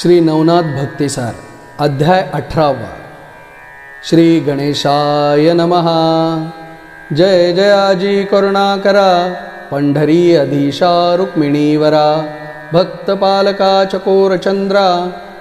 श्री नवनाथ भक्तिसार अध्याय 18। श्री गणेशाय नमः। जय जयाजी करुणाकरा, पंढरी अधीशा रुक्मिणीवरा, भक्तपालका चकोरचंद्रा,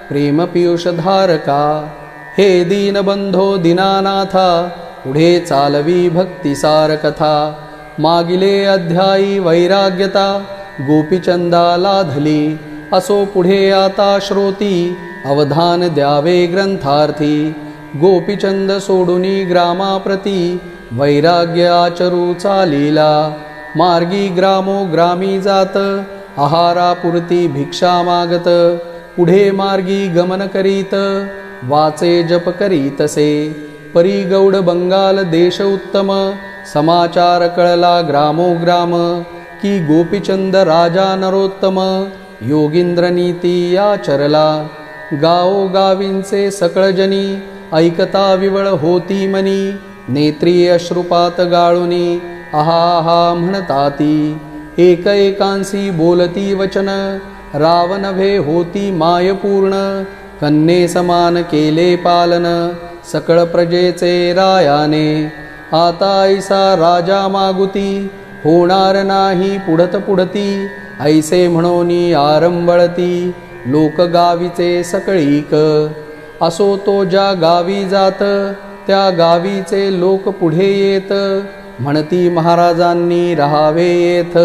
प्रेम पीयूषधारका। हे दीनबंधो दीनानाथा, पुढे चालवी भक्तिसार कथा। मागिले अध्यायी वैराग्यता, गोपीचंदा लाधली। असो पुढे आता श्रोती, अवधान द्यावे ग्रंथार्थी। गोपीचंद सोडुनी ग्रामाप्रती, वैराग्य आचरू चालीला। मार्गी ग्रामोग्रामी जात, आहारापुरती भिक्षा मागत। पुढे मार्गी गमन करीत, वाचे जप करीतसे। परी गौड बंगाल देश उत्तम, समाचार कळला ग्रामोग्राम। की गोपीचंद राजा नरोत्तम, योगींद्र नीती आचरला। गावोगावींचे सकळजनी, ऐकता विवळ होती मनी। नेत्री अश्रुपात गाळुनी, आहा आहा म्हणताती। एक एकांसी बोलती वचन, राव नभे होती माय पूर्ण। कन्ये समान केले पालन, सकळ प्रजेचे रायाने। आता ऐसा राजा मागुती, होणार नाही पुढत पुढती। ऐसे म्हणोनी आरंबळती, लोक गावीचे सकळीक। असो तो ज्या गावी जात, त्या गावीचे लोक पुढे येत। म्हणती महाराजांनी राहावे येथ,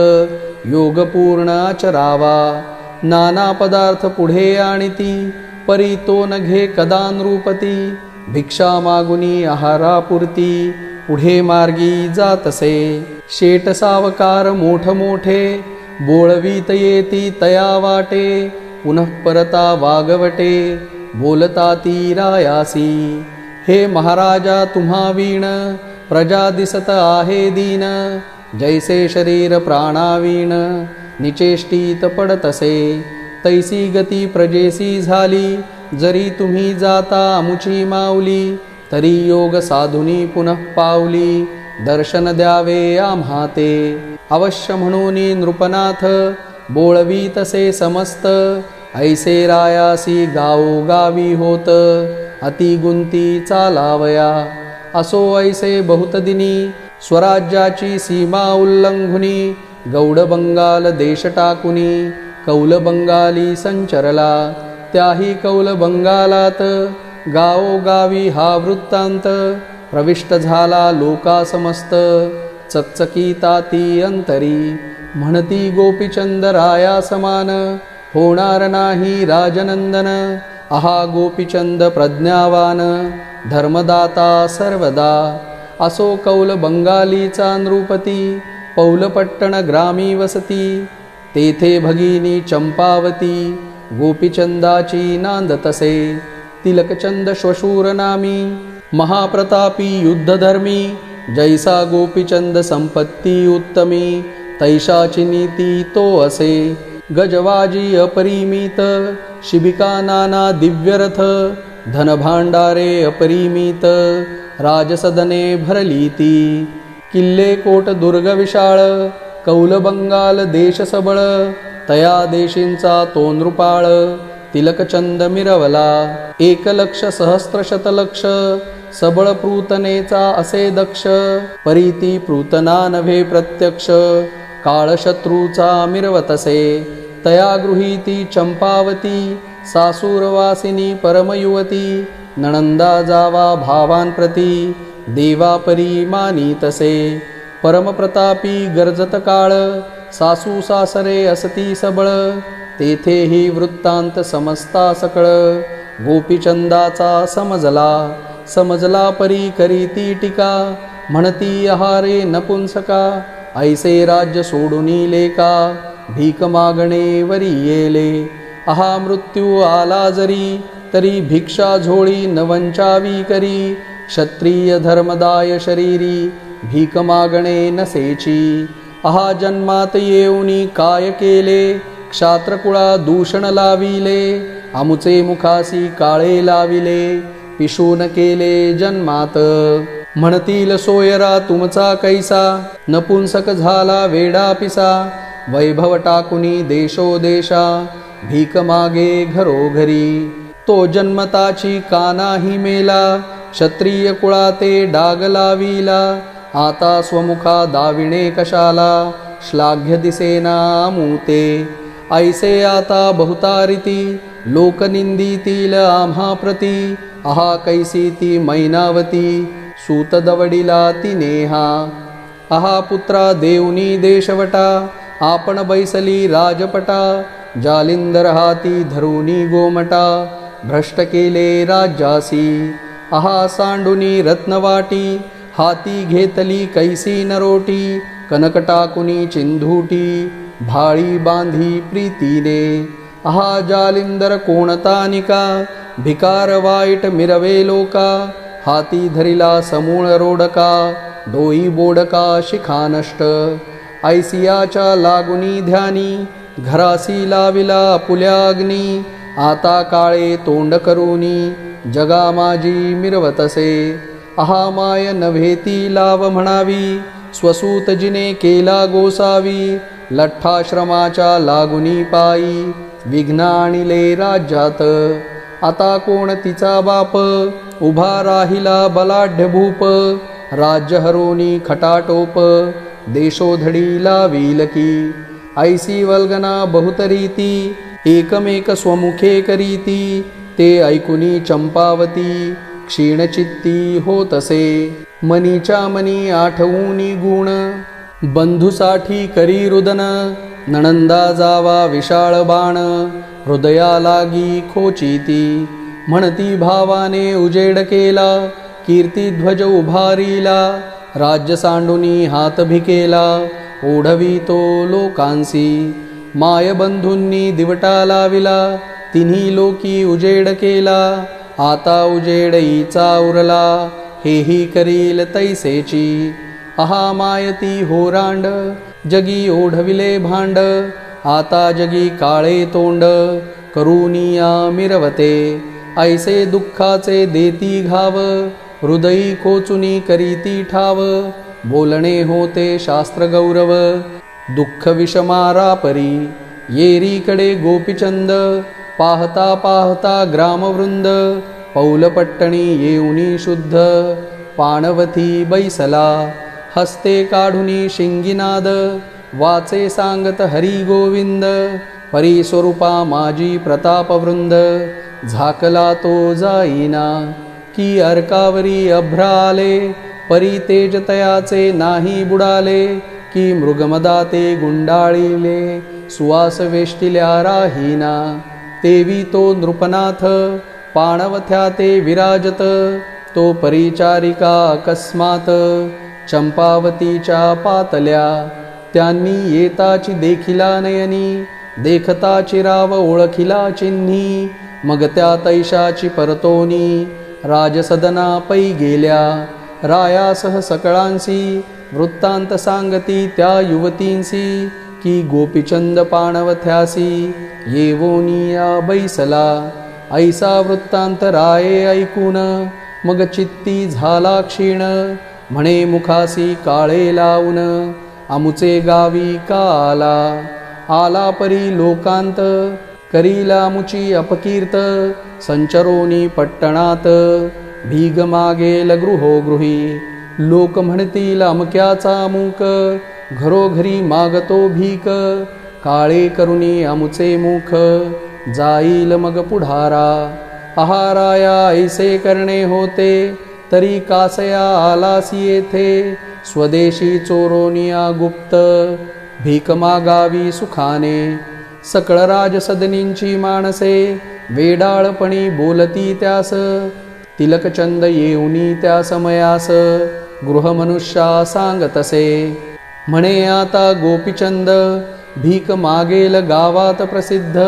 योगपूर्ण आचरावा। नाना पदार्थ पुढे आणिती, परी तो न घे कदा नृपती। भिक्षा मागुनी आहारापुरती, पुढे मार्गी जातसे। शेट सावकार मोठ मोठे, बोळवीत येती तया वाटे। पुनः परता वागवटे, बोलता ती रायासी। हे महाराजा तुम्हा वीण, प्रजा दिसत आहे दीन। जैसे शरीर प्राणावीण, निचेष्टीत पडतसे। तैसी गती प्रजेसी झाली, जरी तुम्ही जाता अमुची माऊली। तरी योग साधुनी पुनः पावली, दर्शन द्यावे आम्हा ते। अवश्य म्हणूनी नृपनाथ, बोळवी तसे समस्त। ऐसे रायासी गावोगावी होत, अति गुंती चालावया। असो ऐसे बहुत दिनी, स्वराज्याची सीमा उल्लंघुनी। गौड बंगाल देश टाकुनी, कौल बंगाली संचरला। त्याही कौल बंगालात, गावोगावी हा वृत्तांत। प्रविष्ट झाला लोका समस्त, चकचकीताती अंतरी। म्हणती गोपीचंद राया समान, होणार नाही राजनंदन। आहा गोपीचंद प्रज्ञावान, धर्मदाता सर्वदा। असो कौल बंगालीचा नृपती, पौलपट्टण ग्रामी वसती। तेथे भगिनी चंपावती, गोपीचंदाची नांदतसे। तिलकचंद श्वशूर नामी, महाप्रतापी युद्धधर्मी। जैसा गोपीचंद संपत्ती उत्तमी, तैशाची नीती तो असे। गजवाजी अपरिमित, शिबिका नाना दिव्यरथ। धनभांडारे अपरिमित, राजसदने भरली ती। किल्ले कोट दुर्ग विशाळ, कौल बंगाल देश सबळ। तया देशींचा तो नृपाळ, तिलकचंद मिरवला। 1,00,000 सहस्त्र शतलक्ष, सबळ प्रूतनेचा असे दक्ष। परीती प्रूतना नव्हे प्रत्यक्ष, काळशत्रूचा मिरवतसे। तया गृहीती चंपावती, सासूरवासिनी परमयुवती। नणंदा जावा भावांप्रती, देवापरी मानीतसे। परमप्रतापी गर्जत काळ, सासू सासरे असती सबळ। तेथेही वृत्तांत समजता सकळ, गोपीचंदाचा समजला परी करीती टीका। म्हणती आहारे नपुंसका, ऐसे राज्य सोडुनी लेका। भीक मागणे वरी येले, आहा मृत्यू आला जरी। तरी भिक्षा झोळी न वंचावी करी। क्षत्रिय धर्मदाय शरीरी, भीक मागणे नसेची। आहा जन्मात येऊनी काय केले, क्षात्रकुळा दूषण लाविले। आमुचे मुखासी काळे लाविले, पिशून केले जन्मात। म्हणतील सोयरा तुमचा कैसा, नपुंसक झाला वेडा पिसा। वैभव टाकुनी देशोदेशा, भीक मागे घरोघरी. तो जन्मताची कानाही मेला, क्षत्रिय कुळाते डाग लाविला. आता स्वमुखा दाविणे कशाला, श्लाघ्य दिसेना मूते. ऐसे आता बहुतारिती, लोक निंदितील आम्हा प्रती. आहा कैसी ती मैनावती, सूत दवडिला ती नेहा. आहा पुत्रा देऊनी देशवटा, आपण बैसली राजपटा. जालिंदर हाती धरुनी गोमटा, भ्रष्ट केले राज्यासी. आहा सांडुनी रत्नवाटी, हाती घेतली कैसी नरोटी. कनक टाकुनी चिंधुटी, भाळी बांधी प्रीतीने. आहा जालिंदर कोणतानिका, भिकार वाईट मिरवे लोका. हाती धरिला समूळ रोडका, डोई बोडका शिखा नष्ट. ऐसियाच्या लागुनी ध्यानी, घरासी लाविला पुल्या अग्नी. आता काळे तोंड करूनी, जगा माझी मिरवतसे. आहा माय नव्हे ती लाव म्हणावी, स्वसूत जिने केला गोसावी. लठ्ठाश्रमाच्या लागुनी पायी, विघ्न आणिले राज्यात. आता कोण तिचा बाप, उभा राहिला बलाढ्य भूप. राज्य हरोनी खटाटोप, देशोधडी लावील की. ऐसी वल्गना बहुतरीती, एकमेक स्वमुखे करीती. ते ऐकुनी चंपावती, क्षीणचित्ती होतसे. मनीच्या मनी आठवूनी गुण, बंधुसाठी करी रुदन. नणंदा जावा विशाळ बाण, हृदया लागी खोचिती. म्हणती भावाने उजेड केला, कीर्तिध्वज उभारीला. राज्य सांडुनी हात भिकेला, ओढवितो लोकांसी. मायबंधूंनी दिवटा लाविला, तिन्ही लोकी उजेड केला. आता उजेड ईचा उरला, हेही करील तैसेची. आहा मायती होरांड, जगी ओढविले भांड. आता जगी काळे तोंड, करूनिया मिरवते. ऐसे दुःखाचे देती घाव, हृदयी कोचुनी करीती ठाव. बोलणे होते शास्त्र गौरव, दुःख विषमारा परी. येरीकडे गोपीचंद, पाहता पाहता ग्रामवृंद. पौलपट्टणी येऊनी शुद्ध, पाणवथी बैसला. हस्ते काढुनी शिंगीनाद, वाचे सांगत हरी गोविंद. परी स्वरूपा माझी प्रतापवृंद, झाकला तो जाईना. की अर्कावरी अभ्र आले, परी तेज तयाचे नाही बुडाले. की मृगमदाते गुंडाळिले, सुवास वेष्टिल्या राहीना. तेवी तो नृपनाथ, पाणवथ्या ते विराजत. तो परिचारिका अकस्मात, चंपावतीच्या पातल्या. त्यांनी येताची देखिला नयनी, देखताची राव ओळखिला चिन्ही. मग त्या तैशाची परतोनी, राजसदना पै गेल्या. रायासह सकळांसी, वृत्तांत सांगती त्या युवतींसी. की गोपीचंद पाणवथ्यासी, येवोनिया बैसला. ऐसा वृत्तांत राये ऐकून, मग चित्ती झाला क्षीण. म्हणे मुखासी काळे लावून, आमुचे गावी का आला. आला परी लोकांत, करीला मुची अपकीर्त. संचरोनी पट्टणात, भीग मागेल गृहोगृही. लोक म्हणतील अमक्याचा मूक, घरोघरी मागतो भीक. काळे करुणी अमुचे मुख, जाईल मग पुढारा. आहाराया ऐसे करणे होते, तरी कासया आलासी येथे. स्वदेशी चोरोनिया गुप्त, भीक मागावी सुखाने. सकळ राजसदनींची माणसे, वेडाळपणी बोलती त्यास. तिलकचंद येऊनी त्या समयास, गृहमनुष्या सांगतसे. म्हणे आता गोपीचंद, भीक मागेल गावात प्रसिद्ध.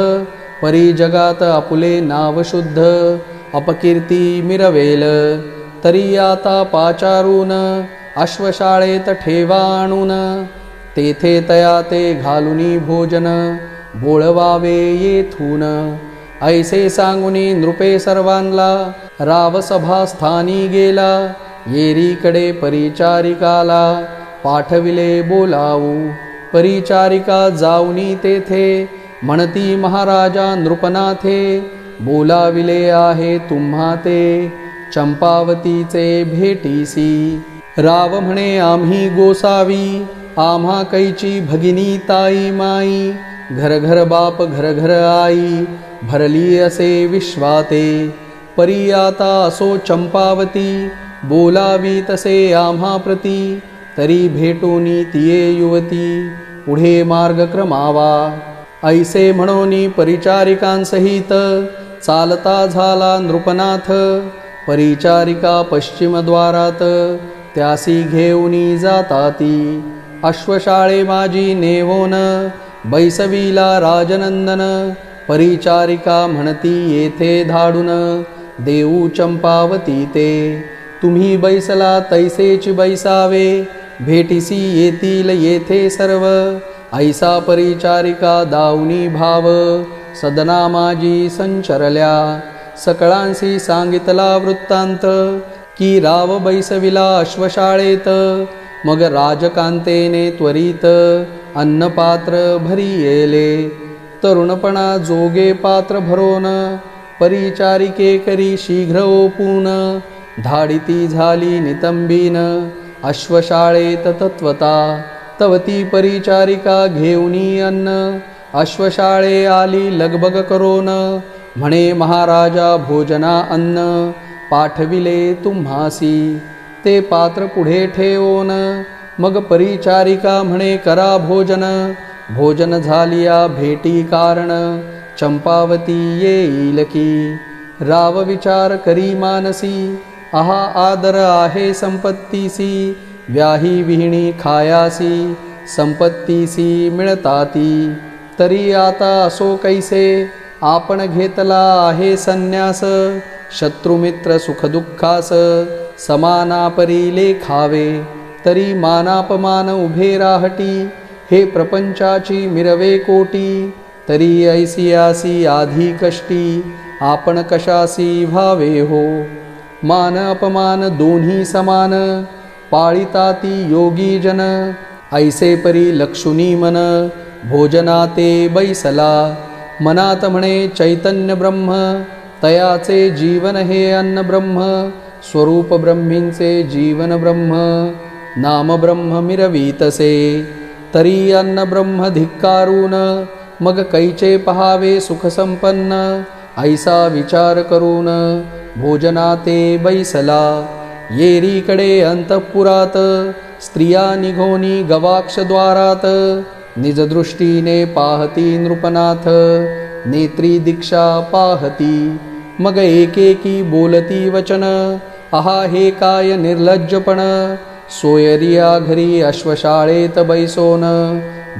परी जगात आपुले नाव शुद्ध, अपकीर्ती मिरवेल. तरी आता पाचारून, अश्वशाळेत ठेवा आणून. तेथे तया ते घालुनी भोजन, बोळवावे येथून. ऐसे सांगुनी नृपे सर्वांना, रावसभा स्थानी गेला. येरीकडे परिचारिकाला, पाठविले बोलावू. परिचारिका जाऊनी तेथे, म्हणती महाराजा नृपनाथे, बोलाविले आहे तुम्हा ते, चंपावतीचे भेटीसी. राव म्हणे आम्ही गोसावी, आम्हा कैची भगिनी ताई माई. घर घर बाप घर घर आई, भरली असे विश्वाते. परी आता असो चंपावती, बोलावी तसे आम्हा प्रती. तरी भेटोनी तिये युवती, पुढे मार्ग क्रमावा. ऐसे म्हणोनी परिचारिकांसहित, चालता झाला नृपनाथ. परिचारिका पश्चिमद्वारात, त्यासी घेऊनी जाताती. अश्वशाळे माझी नेवोन, बैसविला राजनंदन. परिचारिका म्हणती येथे धाडून, देऊ चंपावती ते. तुम्ही बैसला तैसेची बैसावे, भेटीसी येतील येथे सर्व. ऐसा परिचारिका दावनी भाव, सदना माझी संचरल्या. सकळांसी सांगितला वृत्तांत, की राव बैसविला अश्वशाळेत. मग राजकांतेने त्वरित, अन्नपात्र भरी येले. तरुणपणा जोगे पात्र भरोन, परिचारिके करी शीघ्र ओपून. धाडिती झाली नितंबीन, अश्वशाळेत तत्वता. तवती परिचारिका घेऊनी अन्न, अश्वशाळे आली लगबग करोन. म्हणे महाराजा भोजना अन्न, पाठविले तुम्हासी. ते पात्र पुढे ठेवोन, मग परिचारिका म्हणे करा भोजन. भोजन झालिया भेटी कारण, चंपावती येईल की. राव विचार करी मानसी, आहा आदर आहे संपत्तीसी. व्याही विहिणी खायासी, संपत्तीसी मिळताती. तरी आता असो कैसे, आपण घेतला आहे संन्यास. शत्रुमित्र सुखदुःखास, समानापरी लेखावे. तरी मानापमान उभे राहटी, हे प्रपंचाची मिरवे कोटी. तरी ऐसियासी आधी कष्टी, आपण कशासी भावे हो. मान अपमान दोन्ही समान, पाळिताती योगी जन. ऐसे परी लक्षुनी मन, भोजनाते बैसला. मनात म्हणे चैतन्य ब्रह्म, तयाचे जीवन हे अन्न ब्रह्म. स्वरूप ब्रह्मींचे जीवन ब्रह्म, नाम ब्रह्म मिरवीतसे. तरी अन्न ब्रह्म धिक्कारून, मग कैचे पहावे सुख संपन्न. ऐसा विचार करून, भोजनाते बैसला. येरीकडे अंतःपुरात, स्त्रिया निघोनी गवाक्षद्वारात. निजदृष्टीने पाहती नृपनाथ, नेत्री दीक्षा पाहती. मग एकेकी बोलती वचन, आहा हे काय निर्लज्जपण. सोयरिया घरी अश्वशाळेत बैसोन,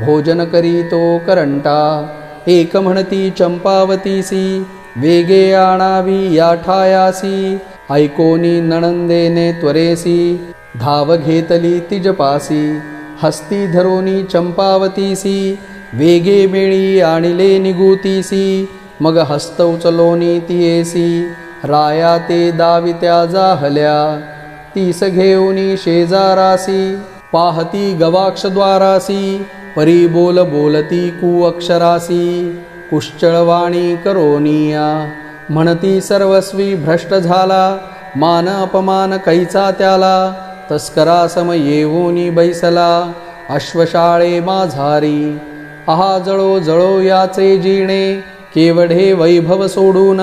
भोजन करी तो करंटा. एक म्हणती चंपावतीसी, वेगे आणावी या ठायासी. ऐकोनी नणंदेने त्वरेसी, धाव घेतली तिजपासी. हस्ती धरोनी चंपावतीसी, वेगे मेळी आणिले निगुतीसी. मग हस्त उचलोनी तियेसी, राया ते दावित्या जाहल्या. तीस घेऊनी शेजारासी, पाहती गवाक्षद्वारासी. परी बोलती कुअक्षरासी, कुश्चळवाणी करोनिया. म्हणती सर्वस्वी भ्रष्ट झाला, मान अपमान कैचा त्याला. तस्करा सम येऊनी बैसला, अश्वशाळे माझारी. आहा जळो जळो याचे जिणे, केवढे वैभव सोडून.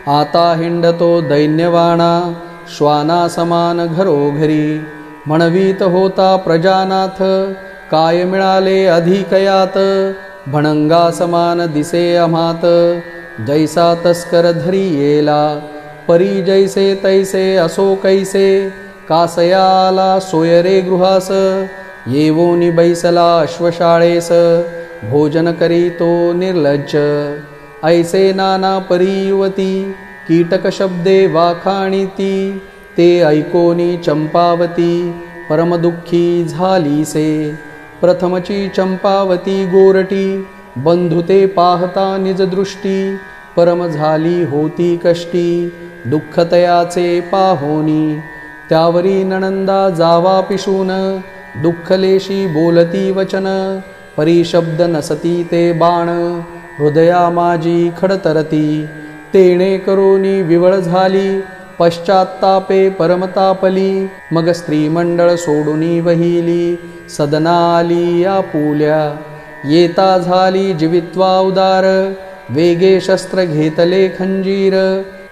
आता हिंडतो दैन्यवाणा, श्वाना समान घरोघरी. म्हणवीत होता प्रजानाथ, काय मिळाले अधिकयात. भणंगा समान दिसे अमात, जैसा तस्कर धरी येला. परी जैसे तैसे असो कैसे, कासया आला सोयरे गृहास. येवोनी बैसला अश्वशाळेस, भोजन करी तो निर्लज्ज. ऐसे नाना परी युवती, कीटक शब्दे वाखाणीती. ते ऐकोनी चंपावती, परमदुःखी झालीसे. प्रथमची चंपावती गोरटी, बंधुते पाहता निजदृष्टी. परम झाली होती कष्टी, दुःखतयाचे पाहोनी. त्यावरी नणंदा जावा पिशून, दुःखलेशी बोलती वचन. परिशब्द नसती ते बाण, हृदया माझी खडतरती. तेणे करोनी विवळ झाली पश्चात्तापे परमतापली. मग स्त्रीमंडळ सोडूनी वहिली सदना आली आपुल्या. येता झाली जीवित्वा उदार वेगे शस्त्र घेतले खंजीर.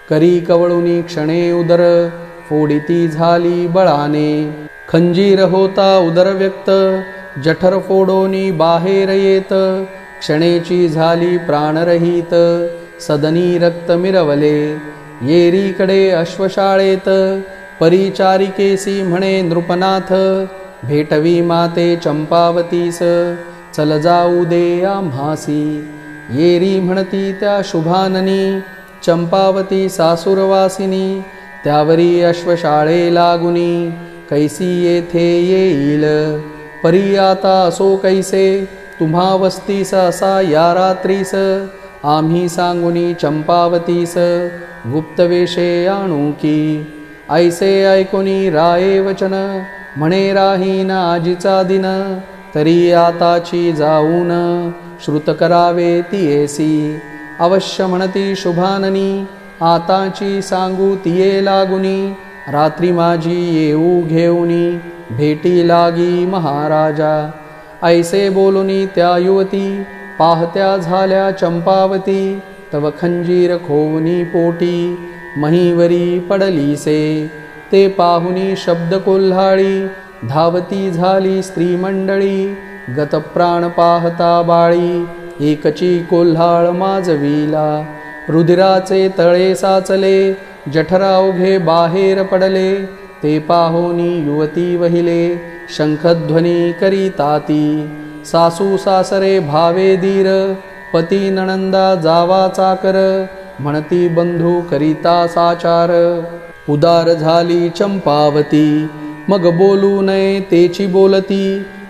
करी कवळुनी क्षणे उदर फोडिती झाली बळाने. खंजीर होता उदर व्यक्त जठर फोडोनी बाहेर येत. क्षणेची झाली प्राणरहित सदनी रक्त मिरवले. येरीकडे अश्वशाळेत परिचारिकेसी म्हणे नृपनाथ. भेटवी माते चंपावतीस चल जाऊ दे आम्हासी. येरी म्हणती त्या शुभाननी चंपावती सासुरवासिनी. त्यावरी अश्वशाळे लागुनी कैसी येथे येईल. परी आता असो कैसे तुम्हा वस्तीस असा या रात्रीस. आम्ही सांगुनी चंपावतीस गुप्तवेशे आणू की. ऐसे ऐकुनी राये वचन म्हणे राहीन आजीचा दिन. तरी आताची जाऊन श्रुत करावे तियेसी. अवश्य म्हणती शुभाननी आताची सांगू तिये लागुनी. रात्री माझी येऊ घेऊनी भेटी लागी महाराजा. ऐसे बोलुनी त्या युवती पाहत्या झाल्या चंपावती. तव खंजीर खोवनी पोटी महीवरी पडलीसे. ते पाहुनी शब्द कोल्हाळी धावती झाली स्त्री मंडळी. गतप्राण पाहता बाळी एकची कोल्हाळ माजविला. रुधिराचे तळे साचले जठरा उघे बाहेर पडले. ते पाहुनी युवती वहिले शंखध्वनी करीताती. सासू सासरे भावे धीर पती नणंदा जावा चाकर. म्हणती बंधू करिता साचार. उदार झाली चंपावती मग बोलू नये तेची बोलती.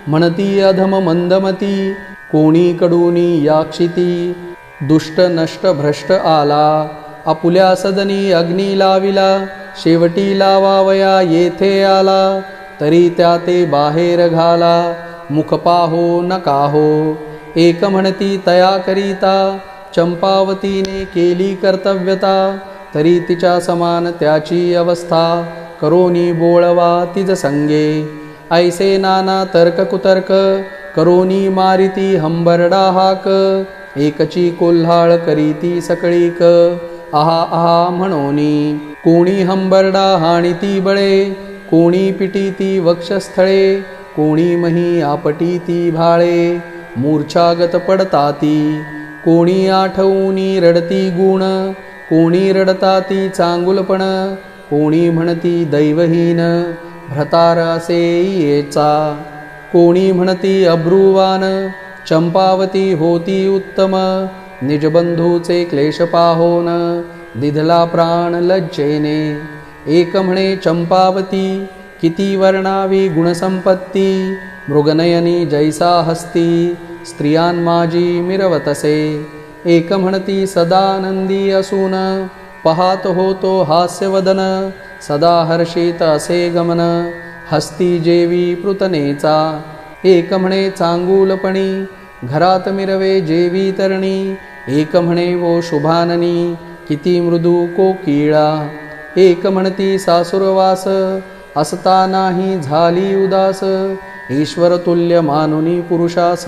म्हणती अधम मंदमती कोणी कडूनी याक्षिती. दुष्ट नष्ट भ्रष्ट आला आपुल्या सदनी अग्नी लाविला. शेवटी लावावया येथे आला तरी त्या ते बाहेर घाला. मुख पाहो नका हो एक म्हणती तया करिता. चंपावतीने केली कर्तव्यता तरी तिच्या समान त्याची अवस्था. करोनी बोळवा तिज संगे ऐसे नाना तर्क कुतर्क. करोनी मारिती हंबरडा हाक. एकची कोल्हाळ करीती सकळीक. आहा आहा म्हणोनी कोणी हंबरडा हाणीती बळे. कोणी पिटीती वक्षस्थळे. कोणी मही आपटीती भाळे. मूर्छागत पडताती कोणी आठवूनी रडती गुण. कोणी रडताती चांगुलपण. कोणी म्हणती दैवहीन भ्रतार असे येचा. कोणी म्हणती अब्रुवान चंपावती होती उत्तम. निजबंधूचे क्लेश पाहोन दिधला प्राण लज्जेने. एक म्हणे चंपावती किती वर्णावी गुणसंपत्ती. मृगनयनी जैसा हस्ती स्त्रियान माझी मिरवतसे. एक म्हणती सदानंदी असून पाहात होतो हास्यवदन. सदा हर्षित असे गमन हस्ती जेवी पृतनेचा. एक म्हणे चांगुलपणी घरात मिरवे जेवी तरणी. एक म्हणे वो शुभाननी किती मृदू कोकिळा. एक म्हणती सासुरवास असता नाही झाली उदास. ईश्वर तुल्य मानुनी पुरुषास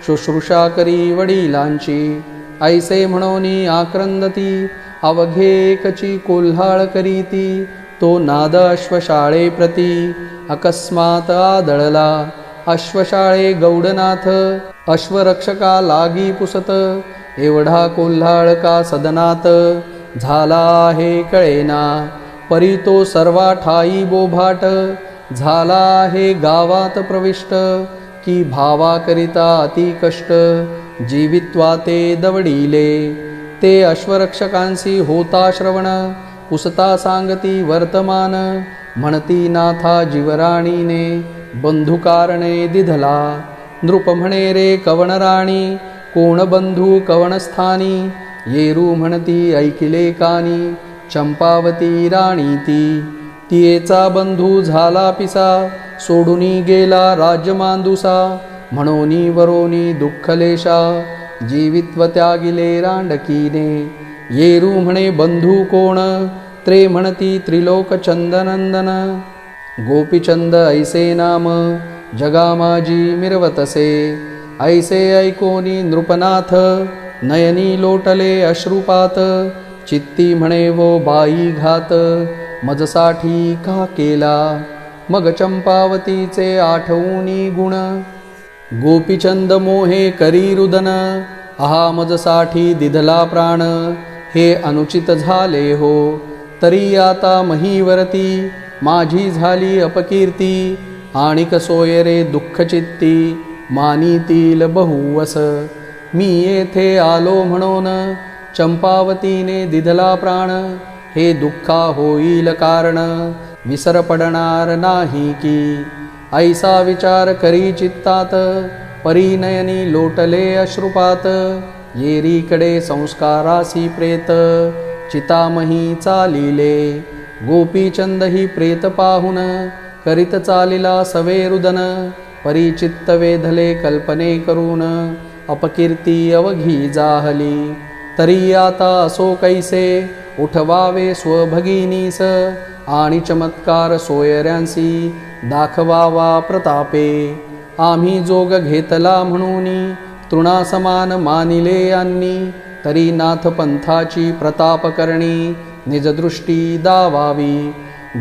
शुश्रूषा करी वडिलांची. ऐसे म्हणोनी आक्रंदती अवघे एकची कोल्हाळ करीती. तो नाद अश्वशाळे प्रती अकस्मात आदळला. अश्वशाळे गौडनाथ अश्वरक्षका लागी पुसत. एवढा कोल्हाळ का सदनात झाला आहे कळेना. परी तो सर्वा ठाई बोभाट झाला आहे गावात प्रविष्ट. की भावा करिता अति कष्ट जीवित्वा ते दवडिले. ते अश्वरक्षकांसी होता श्रवण पुसता सांगती वर्तमान. म्हणती नाथा जीवराणीने बंधुकारणे दिधला. नृप म्हणे रे कवनराणी कोण बंधू कवनस्थानी. येरू म्हणती ऐकिले कानी चंपावती राणी ती. तियेचा बंधू झाला पिसा सोडूनी गेला राजमांदुसा. म्हणोनी वरोनी दुःखलेशा जीवित्व त्यागिले रांडकीने. येरू म्हणे बंधू कोण, त्रे म्हणती त्रिलोक चंदनंदन. गोपीचंद ऐसे नाम, जगा माझी मिरवतसे. ऐसे ऐकोनी नृपनाथ, नयनी लोटले अश्रुपात. चित्ती म्हणे वो बाई घात, मजसाठी का केला. मग चंपावतीचे आठवूनी गुण. गोपीचंद मोहे करी रुदन, आहा मजसाठी दिधला प्राण. हे अनुचित झाले हो, तरी आता महीवरती. माझी झाली अपकीर्ती, आणिक सोय रे दुःख चित्ती. मानीतील बहुवस, मी येथे आलो म्हणून. चंपावतीने दिधला प्राण, हे दुःखा होईल कारण. विसर पडणार नाही की, ऐसा विचार करी चित्तात. परिनयनी लोटले अश्रुपात. येरीकडे संस्कारासी प्रेत, चितामही चालिले. गोपीचंद ही प्रेत पाहुन, करीत चालिला सवे रुदन. परिचित्त वेधले कल्पने करून, अपकीर्ती अवघी जाहली. तरी आता असो कैसे, उठवावे स्वभगिनीस. आणि चमत्कार सोयऱ्यांसी, दाखवावा प्रतापे. आम्ही जोग घेतला म्हणून, तृणासमान मानिले यांनी. तरी नाथ पंथाची प्रताप करणी, निजदृष्टी दावावी.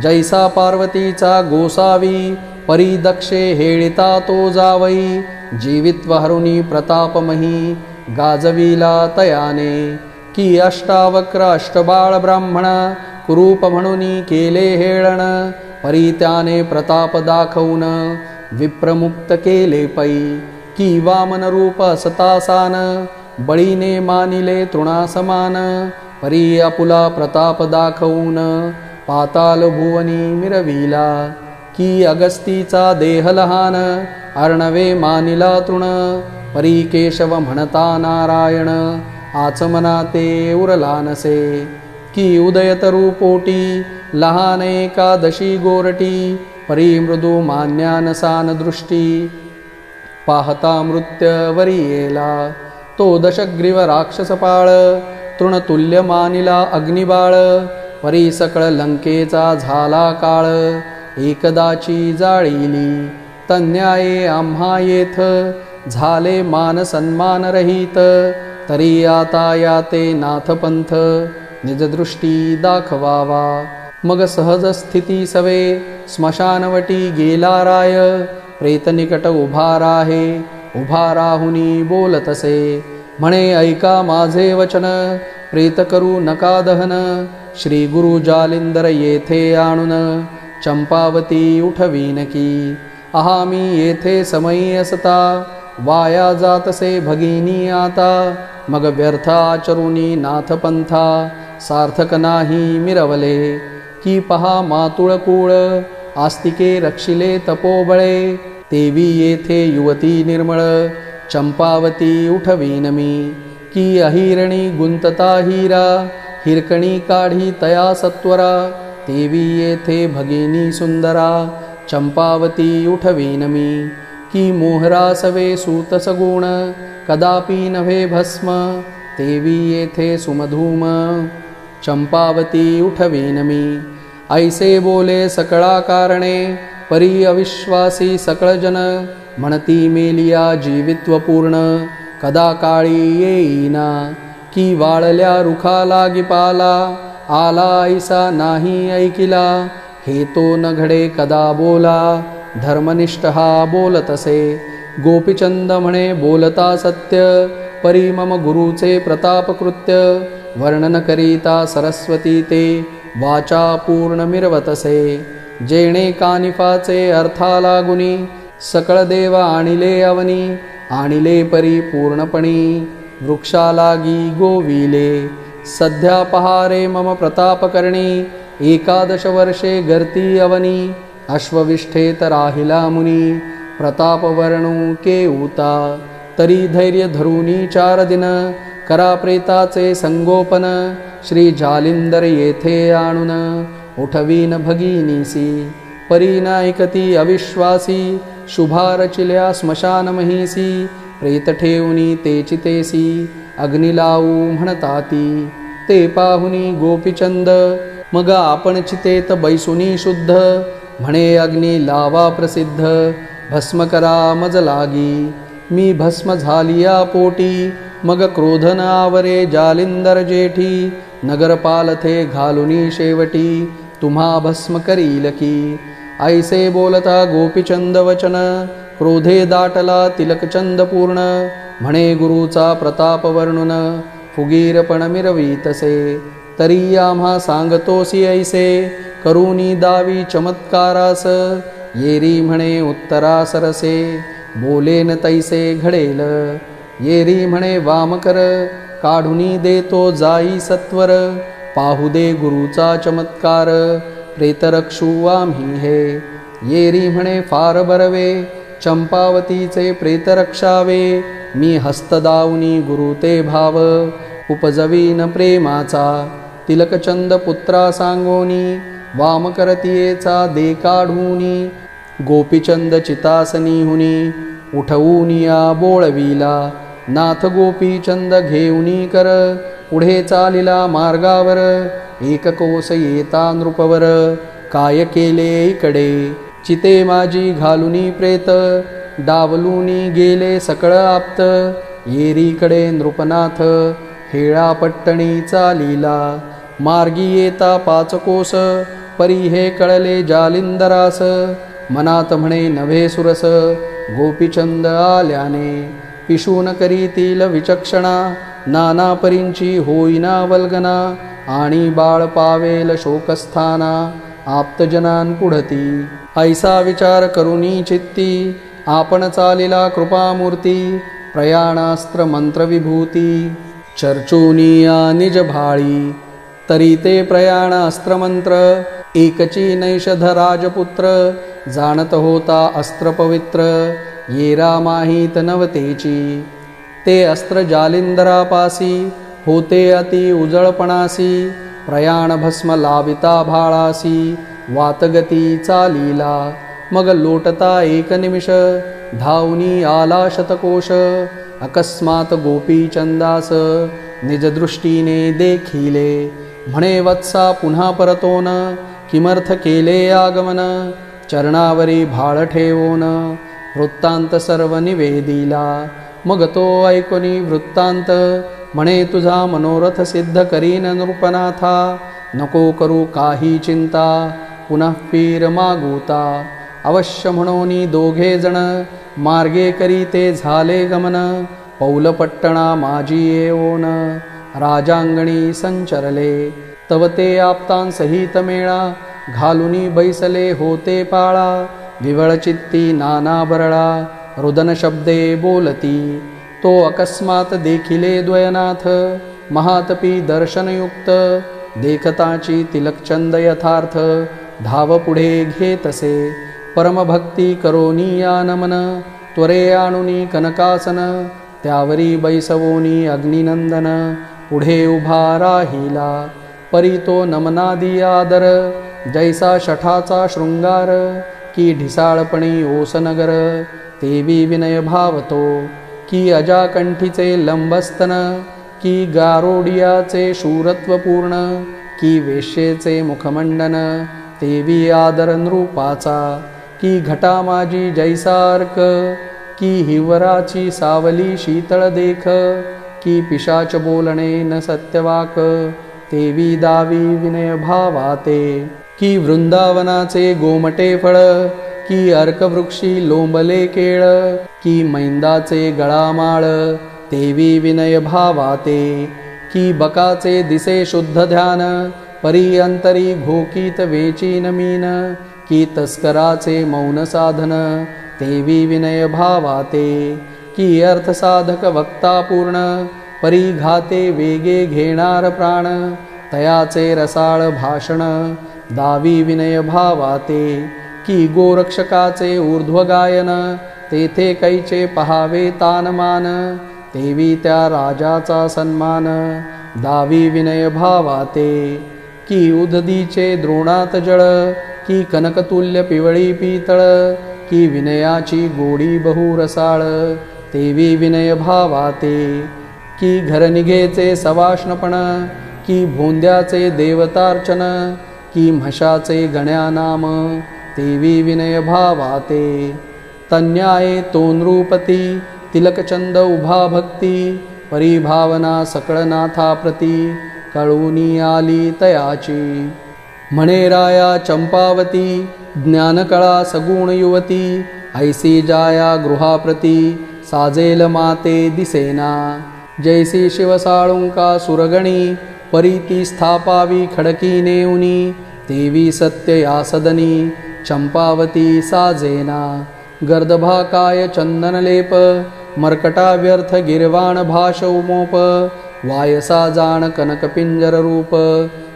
जैसा पार्वतीचा गोसावी, परी दक्षे हेळिता तो जावई. जीवित्व हरुणी प्रतापमही, गाजविला तयाने. की अष्टावक्र अष्टबाळ ब्राह्मण, कुरूप म्हणून केले हेळण. परी त्याने प्रताप दाखवून, विप्रमुक्त केले पै. की वामन रूप असतासान, बळीने मानिले तृणासमान. परी आपुला प्रताप दाखवून, पाताल भुवनी मिरविला. की अगस्तीचा देह लहान, अर्णवे मानिला तृण. परी केशव म्हणता नारायण, आचमना ते उरला नसे. की उदयतरू पोटी, लहान एकादशी गोरटी. परी मृदू मान्यानसान दृष्टी, पाहता मृत्य वरी येला. तो दशग्रीव राक्षसपाळ, तृणतुल्य मानिला अग्निबाळ. परी सकळ लंकेचा झाला काळ, एकदाची जाळीली. तन्याये आम्हा येथ, झाले मान सन्मान रहित. तरी आता याते नाथपंथ, निजदृष्टी दाखवावा. मग सहज स्थिती सवे, स्मशानवटी गेला राय. प्रेतनिकट उभा राहे, उभा राहुनी बोलतसे. म्हणे ऐका माझे वचन, प्रेत करू नका दहन. श्री गुरु जालिंदर येथे आणून, चंपावती उठवीन की. आहा मी येथे समयी असता, वाया जातसे भगिनी आता. मग व्यर्थ आचरुनी नाथपंथा, सार्थक नाही मिरवले. की पहा मातुळ कुळ, आस्तिके रक्षिले तपोबळे. तेवी येथे युवती निर्मळ, चंपावती उठवीन मी. की अहिरणी गुंतता हिरा, हिरकणी काढी तया सत्वरा. तेवी येथे भगिनी सुंदरा, चंपावती उठवीन मी. की मोहरा सवे सूत सगुण, कदापि नव्हे भस्म. तेवी येथे सुमधूम, चंपावती उठवीन मी. ऐसे बोले सकळा कारणे, परी अविश्वासी सकळ जन. म्हणती मेलिया जीवित्व पूर्ण, कदा काळी येईना. की वाळल्या रुखा लागी पाला, आला ऐसा नाही ऐकिला. हे तो न घडे कदा बोला, धर्मनिष्ठ हा बोलतसे. गोपीचंद म्हणे बोलता सत्य, परी मम गुरुचे प्रताप कृत्य. वर्णन करीता सरस्वती ते, वाचा पूर्ण मिरवतसे. जेणे कानिफाचे अर्था लागुनी, सकळ देव आणिले अवनी. आणिले परी पूर्णपणी, वृक्षालागी गोविले. सध्या पहारे मम प्रताप करणी, 11 वर्षे गर्ती अवनी. अश्वविष्ठेत राहिला मुनी, प्रताप वर्णू केऊता. तरी धैर्य धरुनी 4 दिन, करा प्रेताचे संगोपन. श्री जालिंदर येथे आणून, उठवीन भगिनीसी. परी नायकती अविश्वासी, शुभा रचिल्या स्मशान महिसी. प्रेत ठेवणी ते चितेसी अग्नी लावू म्हणताती. ते पाहुनी गोपीचंद मग आपण चितेत बैसुनी शुद्ध, म्हणे अग्नी लावा प्रसिद्ध भस्म करा मज लागी. मी भस्म झालिया पोटी मग क्रोधन आवरे जालिंदर जेठी. नगरपाल थे घालुनी शेवटी तुम्हा भस्म करील की. ऐसे बोलता गोपीचंद वचन क्रोधे दाटला तिलकचंद पूर्ण. म्हणे गुरुचा प्रताप वर्णुन फुगीरपण मिरवीतसे. तरी आम्हा सांगतोसी ऐसे करुनी दावी चमत्कारास. येरी म्हणे उत्तरास रसे बोलेन तैसे घडेल. येरी म्हणे वाम कर काढुनी देतो जाई सत्वर. पाहू दे गुरुचा चमत्कार प्रेतरक्षू आम्ही हे. येरी म्हणे फार बरवे चंपावतीचे प्रेत रक्षावे. मी हस्त दावनी गुरु ते भाव उपजवीन प्रेमाचा. तिलकचंद पुत्रा सांगोनी वाम करतियेचा दे काढूनी. गोपीचंद चितासनी हुनी उठवूनिया बोळविला. नाथ गोपीचंद घेऊनी कर पुढे चालिला मार्गावर. एक कोस येता नृपवर काय केले इकडे. चिते माझी घालुनी प्रेत डावलूनी गेले सकळ आप्त. येरीकडे नृपनाथ हेळा पट्टणी चालिला. मार्गी येता पाच कोस परी हे कळले जालिंदरास. मनात म्हणे नभे सुरस गोपीचंद आल्याने. पिशून करीतील विचक्षणा नाना परींची होईना वल्गना. आणि बाळ पावेल शोकस्थाना आप्तजनान पुढती. ऐसा विचार करुनी चित्ती आपण चालिला कृपामूर्ती. प्रयाणास्त्र मंत्र विभूती चर्चूनिया निज भाळी. तरी ते प्रयाण अस्त्रमंत्र एकची नैषध राजपुत्र. जाणत होता अस्त्र पवित्र येरा माहीत नवतेची. ते अस्त्र जालिंदरापासी होते अति उजळपणासी. प्रयाण भस्म लाविता भाळासी वातगती चालीला. मग लोटता एक निमिष धावनी आला शतकोश. अकस्मात गोपीचंदास निजदृष्टीने देखिले. म्हणे वत्सा पुन्हा परतोन किमर्थ केले आगमन. चरणावरी भाळ ठेवोन वृत्तांत सर्व निवेदिला. मग तो ऐकोनी वृत्तांत म्हणे तुझा मनोरथ सिद्ध करीन नृपनाथा. नको करू काही चिंता पुनः पीर मागूता. अवश्य म्हणोनी दोघे जण मार्गे करीते झाले गमन. पौल पट्टणा माझी येऊन राजांगणी संचरले. तव ते आप्तांसहित मेळा घालुनी बैसले होते पाळा. विवळ चित्ती नाना बरळा रुदन शब्दे बोलती. तो अकस्मात देखिले द्वयनाथ महातपी दर्शनयुक्त. देखताची तिलकचंद यथार्थ धाव पुढे घेतसे. परमभक्ती करोनिया नमन त्वरे आणुनी कनकासन. त्यावरी बैसवोनी अग्निनंदन पुढे उभा राहिला. परी तो नमनादी आदर जैसा शठाचा शृंगार. की ढिसाळपणी ओसनगर तेवी विनय भावतो. की अजाकंठीचे लंबस्तन. की गारोडियाचे शूरत्व पूर्ण. की वेश्येचे मुखमंडन तेवी आदर नृपाचा. की घटा माझी जैसार्क. की हिवराची सावली शीतळ देख. की पिशाच बोलणे न सत्यवाक तेवी दावी विनय भावाते. की वृंदावनाचे गोमटे फळ. की अर्कवृक्षी लोंबले केळ. की मैंदाचे गळामाळ तेवी विनय भावाते. की बकाचे दिसे शुद्ध ध्यान परी अंतरी घोकीत वेचीन मीन. की तस्कराचे मौन साधन तेवी विनय भावाते. की अर्थसाधक वक्ता पूर्ण परी घाते वेगे घेणार प्राण. तयाचे रसाळ भाषण दावी विनय भावाते. की गोरक्षकाचे ऊर्ध्व गायन तेथे कैचे पहावे तानमान. तेवी त्या राजाचा सन्मान दावी विनय भावाते. की उददीचे द्रोणात जळ. की कनकतुल्य पिवळी पितळ. की विनयाची गोडी बहु रसाळ तेवी विनय भावाते. की घर निघेचे सवाष्णपण, की भोंद्याचे देवतार्चन, की म्हशाचे गण्या नाम, तेवी विनय भावाते. तन्याये तोनृपती तिलकचंद उभा भक्ती, परिभावना सकळनाथा प्रती, कळूनी आली तयाची. म्हणे राया चंपावती, ज्ञानकळा सगुण युवती, ऐसी जाया गृहाप्रती, साजेल माते दिसेना. जैसी शिवसाळुंका सुरगणी, परीती स्थापावी खडकी नेऊनी, तेवी सत्य या सदनी, चंपावती साजेना. गर्दभा काय चंदनलेप, मर्कटा व्यर्थ गिरवाण भाष उमोप, वायसा जाण कनकपिंजर रूप,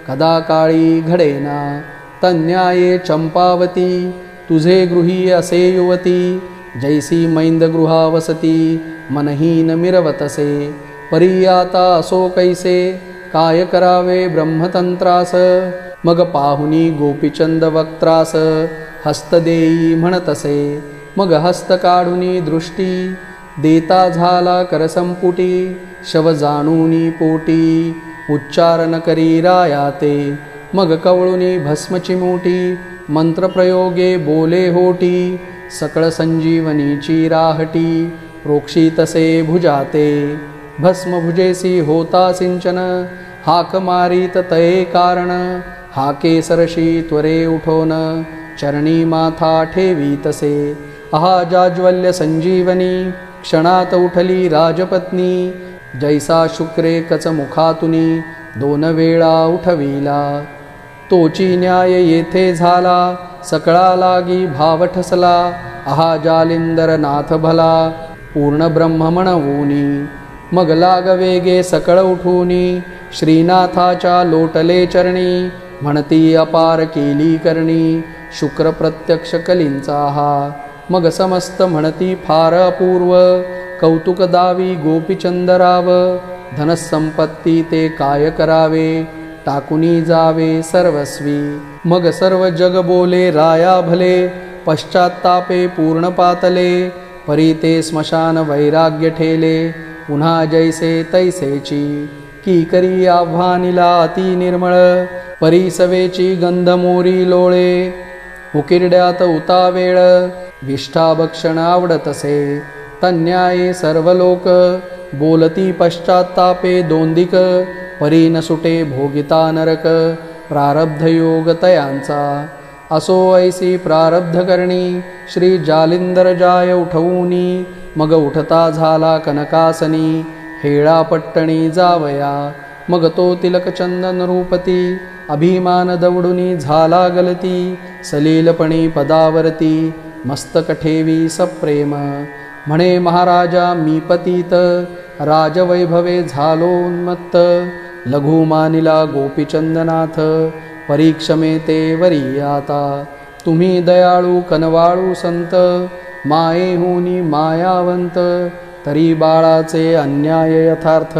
कदा काळी घडेना. तन्याये चंपावती, तुझे गृही असे युवती, जैसी मैंद गृहा वसती, मनहीन मिरवतसे. परी आता असो कैसे, काय करावे ब्रह्मतंत्रास, मग पाहुनी गोपीचंद वक्त्रास, हस्त देई म्हणतसे. मग हस्त काढुनी दृष्टी, देता झाला करसंपुटी, शव जाणूनी पोटी, उच्चारण करी रायाते. मग कवळुनी भस्म चिमूटी, मंत्रप्रयोगे बोले होटी, सकळ संजीवनीची राहटी, रोक्षी तसे भुजाते. भस्म भुजेसी होता सिंचन, हाक मारीत तये कारण, हाके सरशी त्वरे उठोन, चरणी माथा ठेवी तसे. आहा जाज्वल्य संजीवनी, क्षणात उठली राजपत्नी, जैसा शुक्रे कच मुखातुनी, दोन वेळा उठविला. तोची न्याय येथे झाला, सकळा लागी भाव ठसला, आहा जालिंदर नाथ भला, पूर्ण ब्रह्म म्हणवूनी. मग लाग वेगे सकळ उठूनी, श्रीनाथाच्या लोटले चरणी, म्हणती अपार केली करणी, शुक्र प्रत्यक्ष कलींचा हा. मग समस्त म्हणती फार अपूर्व, कौतुक दावी गोपीचंदराव, धनसंपत्ती ते काय करावे, टाकुनी जावे सर्वस्वी. मग सर्व जग बोले राया भले, पश्चात्तापे पूर्ण पातले, परी ते स्मशान वैराग्य ठेले, पुन्हा जैसे तैसेची. की करी आव्हानिला अति निर्मळ, परी सवेची गंधमोरी लोळे, उकिरड्यात उतावेळ, विष्ठा भक्षण आवडतसे. तन्याये सर्व लोक, बोलती पश्चात्तापे दोंदिक, परी न सुटे भोगिता नरक, प्रारब्ध योग तयांचा. असो ऐसी प्रारब्ध करणी, श्री जालिंदर जाय उठवूनी, मग उठता झाला कनकासनी, हेळा पट्टणी जावया. मग तो तिलकचंदन रूपती, अभिमान दवडुनी झाला गलती, सलीलपणी पदावरती, मस्तक ठेवी सप्रेम. म्हणे महाराजा मी पतित, राजवैभवे झालोन्मत्त, लघु मानिला गोपीचंदनाथ, परीक्षमे ते वरी आता. तुम्ही दयाळू कनवाळू संत, मायेहुनी मायावंत, तरी बाळाचे अन्याय यथार्थ,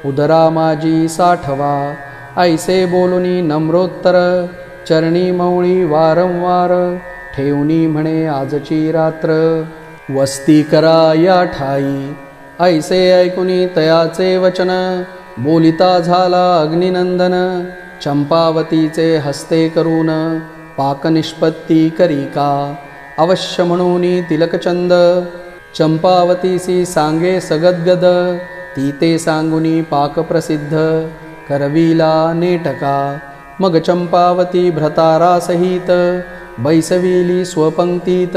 उदरा माझी साठवा. ऐसे बोलुनी नम्रोत्तर, चरणी मौळी वारंवार, ठेवणी म्हणे आजची रात्र, वस्ती करा या ठाई. ऐसे ऐकुनी तयाचे वचन, बोलिता झाला अग्निनंदन, चंपावतीचे हस्ते करून, पाक निष्पत्ती करी का. अवश्य म्हणूनी तिलकचंद, चंपावतीसी सांगे सगद्गद, ती ते सांगुनी पाक प्रसिद्ध, करविला नेटका. मग चंपावती भ्रतारासहित, बैसविली स्वपंक्तीत,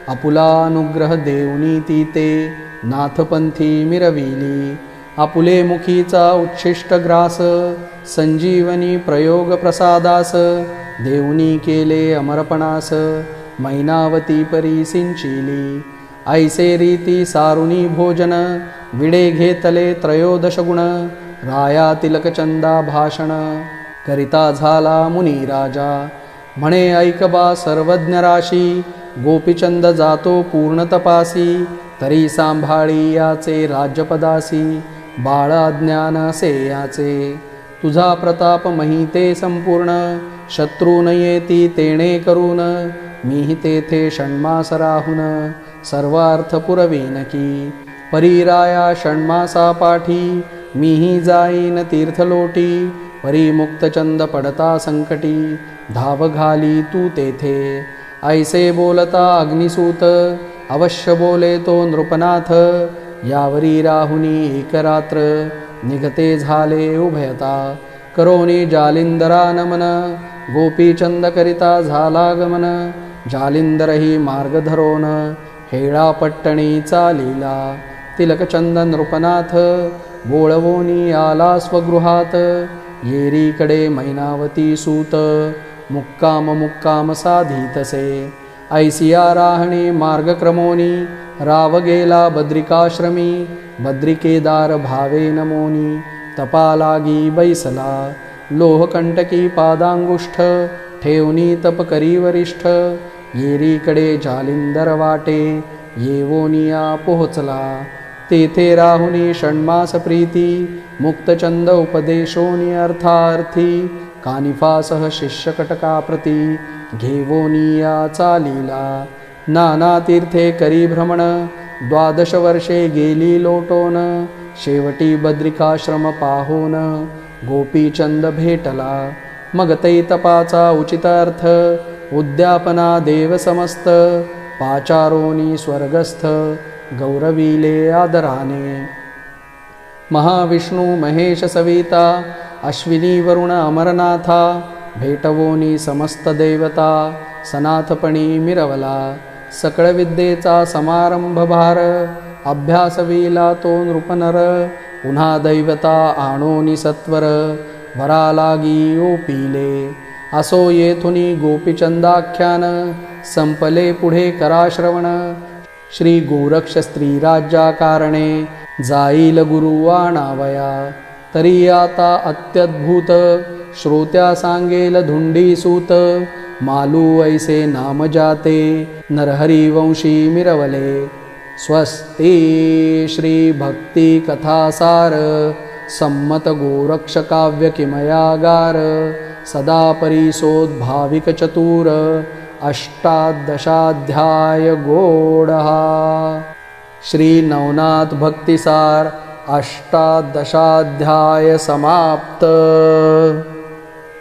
आपुला अनुग्रह देऊनी ती ते, नाथपंथी मिरविली. आपुले मुखीचा उच्छिष्ट ग्रास, संजीवनी प्रयोग प्रसादास, देऊनी केले अमरपणास, मैनावती परी सिंचिली. ऐसे रीती सारुनी भोजन, विडे घेतले त्रयोदश गुण, राया तिलकचंदा भाषण, करिता झाला मुनी राजा. म्हणे ऐकबा सर्वज्ञ राशी, गोपीचंद जातो पूर्ण तपासी, तरी सांभाळी याचे राज्यपदासी, बाळ अज्ञान असे याचे. तुझा प्रताप महिते संपूर्ण, शत्रू न येती तेणे करून, मीही तेथे षण्मास राहून, सर्वार्थ पुरवीन की. परीराया षण्मासा पाठी मीही जाईन तीर्थलोटी परिमुक्तचंद पडता संकटी धाव घाली तू तेथे ऐसे बोलता अग्निसूत अवश्य बोले तो नृपनाथ यावरी राहुनी एक रात्र निघते झाले उभयता करोनी जालिंदरा नमन गोपीचंद करिता झाला गमन जालिंदरही मार्ग धरोन हेळा पट्टणी चालिला तिलकचंद नृपनाथ बोळवोनी आला स्वगृहात येरीकडे मैनावती सूत मुक्काम साधीतसे ऐसिया राहणे मार्गक्रमोनी राव गेला बद्रिकाश्रमी बद्रिकेदार भावे नमोनी तपालागी बैसला लोहकंटकी पादांगुष्ठ ठेवनी तप करी वरिष्ठ येरीकडे जालिंदर वाटे येवोनिया पोहोचला तेथे राहुनी षण्मास प्रीती मुक्तचंद उपदेशोनी अर्थार्थी कानिफासह शिष्यकटकाप्रती घेवोनिया चालिला नाना तीर्थे करी भ्रमण 12 वर्षे गेली लोटोन शेवटी बद्रिकाश्रम पाहोन गोपीचंद भेटला मग तैतपाचा उचित अर्थ उद्यापना देव समस्त पाचारोनी स्वर्गस्थ गौरविले आदराने महाविष्णू महेश सविता अश्विनी वरुण अमरनाथा भेटवोनी समस्त देवता सनाथपणी मिरवला सकळ विद्येचा समारंभ भार अभ्यास विला तो नृपनर पुन्हा दैवता आणोनी सत्वर वरालागी ओपिले असो येथुनी गोपीचंदाख्यान संपले पुढे करा श्रवण श्री गोरक्ष स्त्री राज्या कारणे जाईल गुरु आणावया तरी आता अत्यद्भुत श्रोत्या सांगेल धुंडी सूत मालू ऐसे नाम जाते नरहरी वंशी मिरवले स्वस्ती श्री भक्ती कथासार सम्मत गोरक्ष काव्य किमयागार सदा परिसोद्भाविक चतुर अष्टादशाध्याय गोडहा श्री नवनाथ भक्तिसार अष्टादशाध्याय समाप्त।